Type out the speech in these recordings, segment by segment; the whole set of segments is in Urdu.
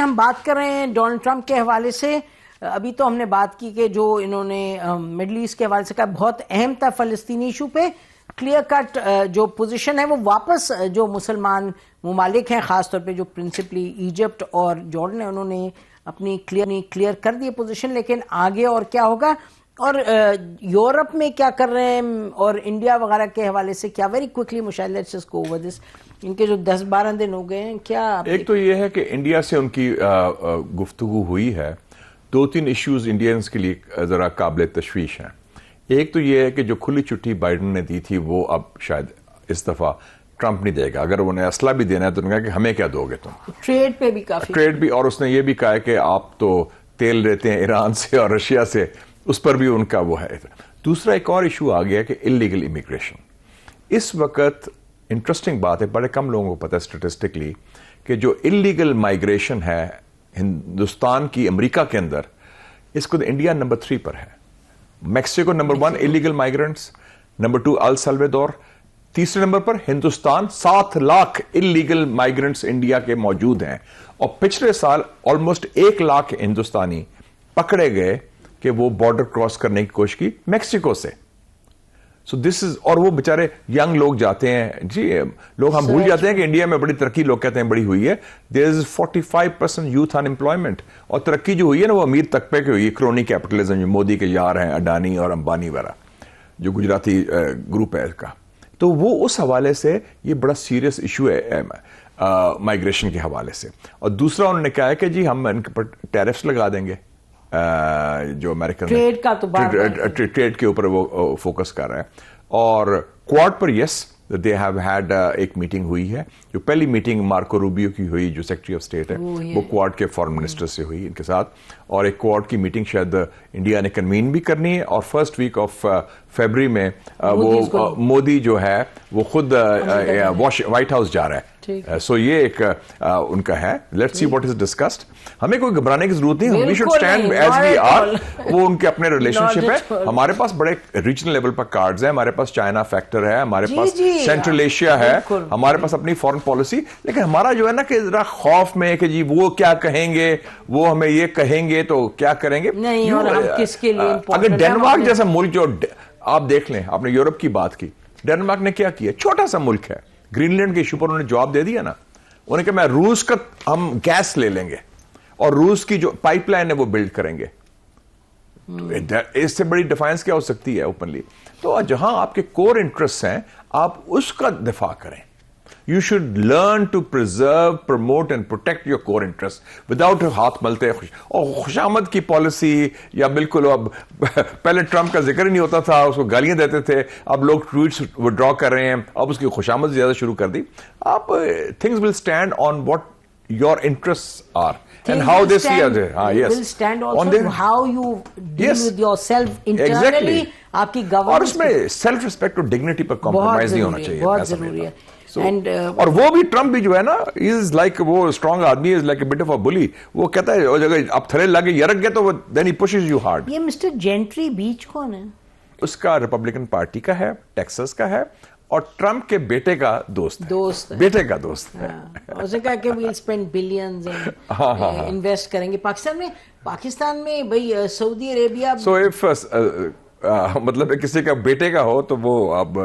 ہم بات کر رہے ہیں ڈونلڈ ٹرمپ کے حوالے سے. ابھی تو ہم نے بات کی کہ جو انہوں نے مڈل ایسٹ کے حوالے سے کہا بہت اہم تھا فلسطینی ایشو پہ. کلیئر کٹ جو پوزیشن ہے وہ واپس جو مسلمان ممالک ہیں خاص طور پہ جو پرنسپلی ایجپٹ اور جارڈن ہے انہوں نے اپنی کلیئر کر دی پوزیشن. لیکن آگے اور کیا ہوگا اور یورپ میں کیا کر رہے ہیں اور انڈیا وغیرہ کے حوالے سے کیا؟ Very quickly Mushahid let's just go over this. ان کے جو 10-12 دن ہو گئے ہیں کیا؟ ایک تو یہ ہے کہ انڈیا سے ان کی گفتگو ہوئی ہے. 2-3 ایشوز انڈینز کے لیے ذرا قابل تشویش ہیں. ایک تو یہ ہے کہ جو کھلی چھٹی بائیڈن نے دی تھی وہ اب شاید اس دفعہ ٹرمپ نہیں دے گا. اگر انہیں اسلحہ بھی دینا ہے تو انہوں نے کہا کہ ہمیں کیا دو گے تم. ٹریڈ پہ بھی کافی ٹریڈ بھی, اور اس نے یہ بھی کہا کہ آپ تو تیل لیتے ہیں ایران سے اور رشیا سے, اس پر بھی ان کا وہ ہے. دوسرا ایک اور ایشو آ گیا کہ انلیگل امیگریشن. اس وقت انٹرسٹنگ بات ہے, بڑے کم لوگوں کو پتہ ہے اسٹیٹسٹکلی کہ جو انلیگل مائگریشن ہے ہندوستان کی امریکہ کے اندر, اس کو انڈیا نمبر 3 پر ہے. میکسیکو نمبر 1 انلیگل مائگرنٹس, نمبر 2 ال سلویڈور, تیسرے نمبر پر Hindustan. 7 lakh illegal migrants India کے موجود ہیں, اور پچھلے سال آلموسٹ 1 لاکھ ہندوستانی پکڑے گئے کہ وہ بارڈر کراس کرنے کی کوشش کی میکسیکو سے. سو دس از, اور وہ بےچارے ینگ لوگ جاتے ہیں. جی لوگ ہم بھول جاتے ہیں کہ انڈیا میں بڑی ترقی لوگ کہتے ہیں بڑی ہوئی ہے. دیر از 45% یوتھ ان امپلائمنٹ, اور ترقی جو ہوئی ہے نا وہ امیر طبقے کی ہوئی ہے. کرونی کیپٹلزم جو مودی کے یار ہیں اڈانی اور امبانی وغیرہ جو گجراتی گروپ ہے کا, تو وہ اس حوالے سے یہ بڑا سیریس ایشو ہے مائگریشن کے حوالے سے. اور دوسرا انہوں نے کہا ہے کہ جی ہم ان پر ٹیرفس لگا دیں گے, جو امریکن ٹریڈ کا تو ٹریڈ کے اوپر وہ فوکس کر رہے ہیں. اور کوارڈ پر یس دے ہیو ہیڈ ایک میٹنگ ہوئی ہے, جو پہلی میٹنگ مارکو روبیو کی ہوئی جو سیکرٹری آف اسٹیٹ ہے, وہ کوارڈ کے فارن منسٹر سے ہوئی ان کے ساتھ. اور ایک کوارڈ کی میٹنگ شاید انڈیا نے کنوین بھی کرنی ہے, اور فرسٹ ویک آف فیبری میں وہ مودی جو ہے وہ خود وائٹ ہاؤس جا رہا ہے. سو یہ ایک ان کا ہے. Let's see what is discussed. ہمیں کوئی گھبرانے کی ضرورت نہیں, we should stand as we are. وہ ان کے اپنے ریلیشن شپ ہے. ہمارے پاس بڑے ریجنل لیول پر کارڈز ہیں, ہمارے پاس چائنا فیکٹر ہے, ہمارے پاس سینٹرل ایشیا ہے, ہمارے پاس اپنی فورن پالیسی. لیکن ہمارا جو ہے نا کہ ذرا خوف میں کہ جی وہ کیا کہیں گے, وہ ہمیں یہ کہیں گے تو کیا کریں گے. اگر ڈینمارک جیسا ملک جو آپ دیکھ لیں, آپ نے یورپ کی بات کی, ڈینمارک نے کیا کیا, چھوٹا سا ملک ہے, گرین لینڈ کے ایشو پر انہوں نے جواب دے دیا نا. انہوں نے کہا میں روس کا ہم گیس لے لیں گے اور روس کی جو پائپ لائن ہے وہ بلڈ کریں گے. اس سے بڑی ڈیفائنس کیا ہو سکتی ہے اوپنلی. تو جہاں آپ کے کور انٹرسٹ ہیں آپ اس کا دفاع کریں. You should learn to preserve, promote and protect your core interests without ہاتھ ملتے. اور خوشامد کی پالیسی یا بالکل اب پہلے ٹرمپ کا ذکر ہی نہیں ہوتا تھا, اس کو گالیاں دیتے تھے, اب لوگ ٹویٹس وڈرا کر رہے ہیں, اب اس کی خوشامد زیادہ شروع کر دی. آپ things will stand on what your interests are and how they see it. Will stand also on how you deal with yourself internally. آپ کی governance اور اس میں سیلف ریسپیکٹ اور ڈگنیٹی پر کمپرومائز نہیں ہونا چاہیے. بہت ضروری ہے. اور وہ بھی ٹرمپ بھی جو ہے نا از لائک وہ اسٹرانگ آدمی, is like a bit of a bully. وہ کہتا ہے وہ جگہ آپ تھرے لگے یرک گئے تو دین ہی پشز یو ہارڈ. یہ مسٹر جینٹری بیچ کون ہے؟ اس کا ریپبلکن پارٹی کا ہے, ٹیکسس کا ہے, اور ٹرمپ کے بیٹے کا دوست بیٹے کا دوست ہے. اس نے کہا کہ we'll spend billions انویسٹ کریں گے پاکستان میں بھائی سعودی عربیہ. سو اف مطلب کسی کا بیٹے کا ہو تو وہ اب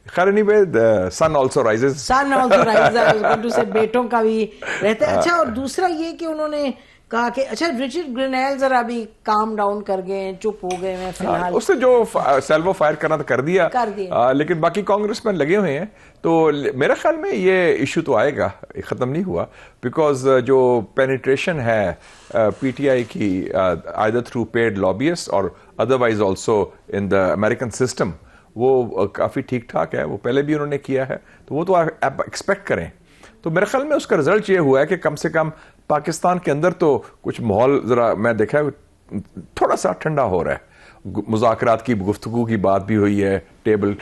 خیر نہیں بھائی سن آلسو رائزز بیٹوں کا بھی رہتا ہے. اچھا اور دوسرا یہ کہ انہوں نے کہا کہ اچھا رچرڈ گرینیل ذرا ابھی کام ڈاؤن کر گئے, چپ ہو گئے ہیں فی الحال. اس نے جو سیلوو فائر کرنا تھا کر دیا, لیکن باقی کانگریس مین لگے ہوئے ہیں. تو میرے خیال میں یہ ایشو تو آئے گا, ختم نہیں ہوا, بیکاز جو پینیٹریشن ہے پی ٹی آئی کی either through paid lobbyists or otherwise also in the American system, وہ کافی ٹھیک ٹھاک ہے. وہ پہلے بھی انہوں نے کیا ہے, تو وہ تو آپ ایکسپیکٹ کریں. تو میرے خیال میں اس کا رزلٹ یہ ہوا ہے کہ کم سے کم پاکستان کے اندر تو کچھ ماحول ذرا میں دیکھا ہے تھوڑا سا ٹھنڈا ہو رہا ہے. مذاکرات کی گفتگو کی بات بھی ہوئی ہے, ٹیبل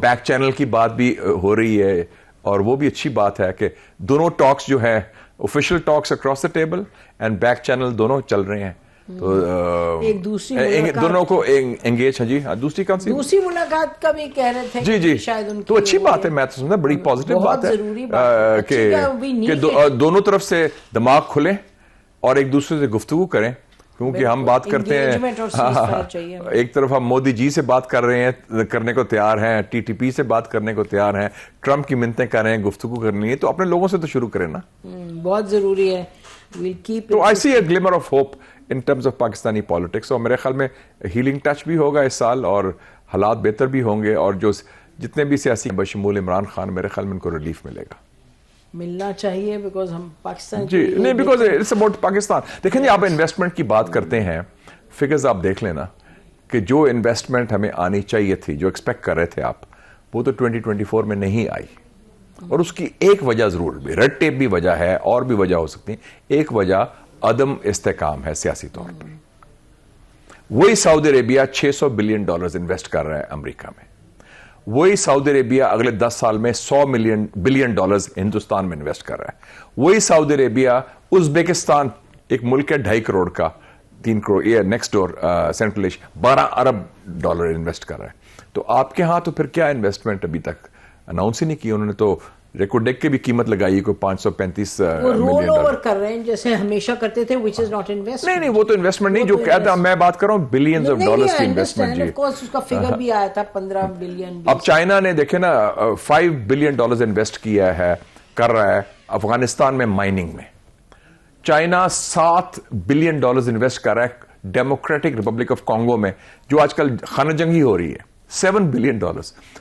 بیک چینل کی بات بھی ہو رہی ہے, اور وہ بھی اچھی بات ہے کہ دونوں ٹاکس جو ہیں official talks across the table and back channel دونوں چل رہے ہیں. تو ایک دوسری دونوں کو انگیج ہے. جی ہاں, دوسری ملاقات کا بھی کہہ رہے تھے. جی شاید ان کی تو اچھی بات ہے, میں تو سمجھتا بڑی پازیٹیو بات ہے کہ دونوں طرف سے دماغ کھلے اور ایک دوسرے سے گفتگو کریں, کیونکہ ہم بات کرتے Engagement اور ceasefire چاہیے. ہیں ایک طرف ہم مودی جی سے بات کر رہے ہیں, کرنے کو تیار ہیں, ٹی ٹی پی سے بات کرنے کو تیار ہیں, ٹرمپ کی منتیں کر رہے ہیں, گفتگو کرنی ہے, تو اپنے لوگوں سے تو شروع کریں نا. بہت ضروری ہے. تو I see a glimmer of hope in terms of Pakistani politics, اور میرے خیال میں ہیلنگ ٹچ بھی ہوگا اس سال, اور حالات بہتر بھی ہوں گے, اور جو جتنے بھی سیاسی بشمول عمران خان, میرے خیال میں ان کو ریلیف ملے گا. ملنا چاہیے, بیکاز ہم پاکستان جی نہیں, بیکاز اٹس اباؤٹ پاکستان. دیکھیں جی, آپ انویسٹمنٹ کی بات کرتے ہیں, فگرز آپ دیکھ لینا کہ جو انویسٹمنٹ ہمیں آنی چاہیے تھی, جو ایکسپیکٹ کر رہے تھے آپ, وہ تو 2024 میں نہیں آئی. اور اس کی ایک وجہ ضرور بھی, ریڈ ٹیپ بھی وجہ ہے, اور بھی وجہ ہو سکتی ہے. ایک وجہ عدم استحکام ہے سیاسی طور پر. وہی سعودی عربیہ $600 بلین انویسٹ کر رہا ہے امریکہ میں. وہی سعودی عربیہ اگلے 10 سال میں $100 بلین ہندوستان میں انویسٹ کر رہا ہے. وہی سعودی عربیہ ازبیکستان, ایک ملک ہے 2.5 کروڑ کا, 3 کروڑ, یہ نیکسٹ ڈور سینٹرل ایشیا, $12 ارب انویسٹ کر رہا ہے. تو آپ کے ہاں تو پھر کیا انویسٹمنٹ ابھی تک اناؤنس ہی نہیں کی انہوں نے. تو ریکوڈیک کی بھی قیمت لگائی کوئی $535 رول اوور کر رہے ہیں جیسے ہمیشہ کرتے تھے, which is not investment. نہیں, وہ تو انویسٹمنٹ نہیں, جو کہتا ہوں میں بات کر رہا ہوں بلینز آف ڈالرز کی انویسٹمنٹ. جی of course اس کا فگر بھی آیا تھا 15 بلین. اب چائنا نے دیکھے نا $5 بلین انویسٹ کیا ہے, کر رہا ہے افغانستان میں مائننگ میں. چائنا $7 بلین انویسٹ کر رہا ہے ڈیموکریٹک ریپبلک آف کانگو میں, جو آج کل خانہ جنگی ہو رہی ہے. $7 بلین.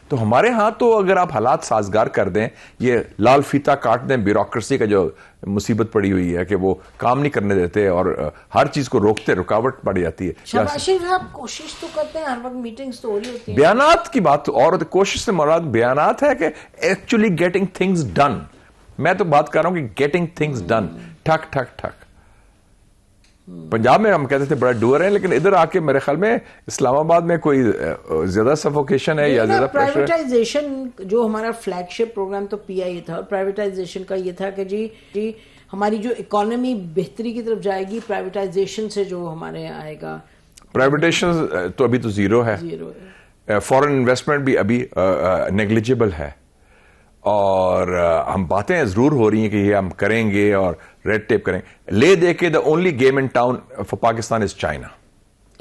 تو ہمارے ہاں تو اگر آپ حالات سازگار کر دیں, یہ لال فیتا کاٹ دیں بیوروکریسی کا جو مصیبت پڑی ہوئی ہے کہ وہ کام نہیں کرنے دیتے اور ہر چیز کو روکتے, رکاوٹ پڑ جاتی ہے. شہباز شریف صاحب کوشش تو کرتے ہیں, ہر وقت میٹنگز تو ہو رہی ہوتی ہیں. بیانات کی بات, اور کوشش سے مراد بیانات ہے کہ ایکچولی گیٹنگ تھنگز ڈن. میں تو بات کر رہا ہوں کہ گیٹنگ تھنگز ڈن, ٹھک ٹھک ٹھک. پنجاب میں ہم کہتے تھے بڑا ڈور ہے, لیکن ادھر آ کے میرے خیال میں اسلام آباد میں کوئی زیادہ سفوکیشن ہے یا زیادہ پریشر. پرائیویٹائزیشن جو ہمارا فلیگ شپ پروگرام تو پی آئی تھا, اور پرائیویٹائزیشن کا یہ تھا کہ جی ہماری جو اکانومی بہتری کی طرف جائے گی پرائیویٹائزیشن سے, جو ہمارے آئے گا. پرائیویٹائزیشن تو ابھی تو زیرو ہے, فورن انویسٹمنٹ بھی ابھی نیگلیجیبل ہے, اور ہم باتیں ضرور ہو رہی ہیں کہ یہ ہم کریں گے اور ریڈ ٹیپ کریں گے. لے دے کے the only game in town for Pakistan is China.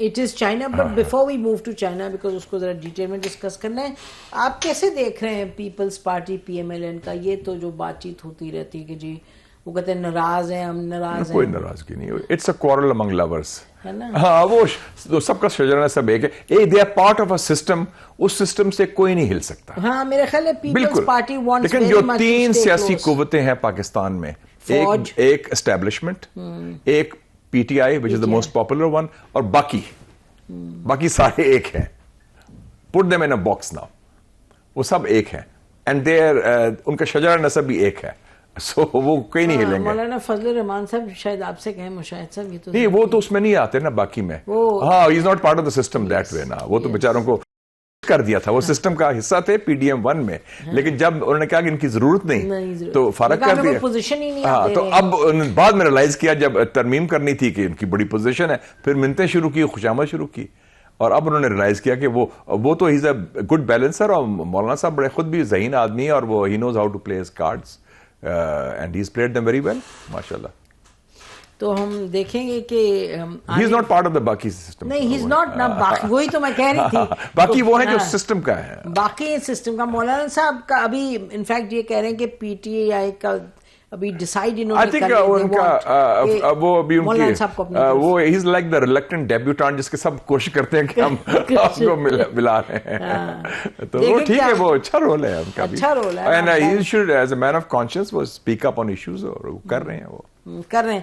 It is China, but before we move to China, because اس کو ذرا ڈیٹیل میں ڈسکس کرنا ہے, آپ کیسے دیکھ رہے ہیں پیپلز پارٹی PMLN کا یہ تو جو بات چیت ہوتی رہتی ہے کہ جی وہ کہتے ہیں ناراض ہیں, ہم ناراض ہیں. کوئی ناراضگی نہیں, اٹس اے کوارل امنگ لورز. ہے نا, ہاں وہ سب کا شجرہ سب ایک ہے, they are part of a system, اس سسٹم سے کوئی نہیں ہل سکتا. ہاں میرے خیال ہے پیپلز پارٹی وانٹس لیکن جو 3 سیاسی قوتیں ہیں پاکستان میں, ایک اسٹیبلشمنٹ, ایک P T I which is the most popular one, اور باقی سارے ایک ہیں. Put them in a box now, وہ سب ایک ہیں, اینڈ ان کا شجرہ نسب بھی ایک ہے. سو وہ کوئی نہیں ہلیں گے. مولانا فضل الرحمان صاحب شاید آپ سے کہیں مشاہد صاحب, یہ تو نہیں, وہ تو اس میں نہیں آتے نا باقی میں. ہاں, he is not part of the system that way نا. وہ تو بیچاروں کو کر دیا تھا, وہ سسٹم کا حصہ تھے PDM-1 میں, لیکن جب انہوں نے کہا کہ ان کی ضرورت نہیں تو فارغ کر دیا. ہاں, تو اب بعد میں ریلائز کیا جب ترمیم کرنی تھی کہ ان کی بڑی پوزیشن ہے, پھر منتیں شروع کی, خوشامد شروع کی, اور اب انہوں نے ریلائز کیا کہ وہ تو ہی از اے گڈ بیلنسر, اور مولانا صاحب بڑے خود بھی ذہین آدمی ہے, اور وہ he knows how to play his cards and he his played them very well ماشاءاللہ. تو ہم دیکھیں گے کہ he is not part of the باقی سسٹم. نہیں, ہی از ناٹ نا, باقی وہی تو میں کہہ رہی تھی, باقی وہ ہے جو سسٹم کا ہے, باقی سسٹم کا. مولانا صاحب کا ابھی انفیکٹ یہ کہہ رہے ہیں کہ پی ٹی آئی کا ابھی ڈیسائیڈ انہوں نے کر لیا, ان کا وہ ابھی ان کی وہ ہی از لائک دا ریلیکٹنٹ ڈیبیوٹانٹ جس کے سب کوشش کرتے ہیں کہ ہم آپ کو ملا رہے ہیں. تو وہ ٹھیک ہے, وہ اچھا رول ہے ان کا بھی, اچھا رول ہے, and he should as a man of conscience وہ اسپیک اپ آن ایشوز, اور کر رہے ہیں.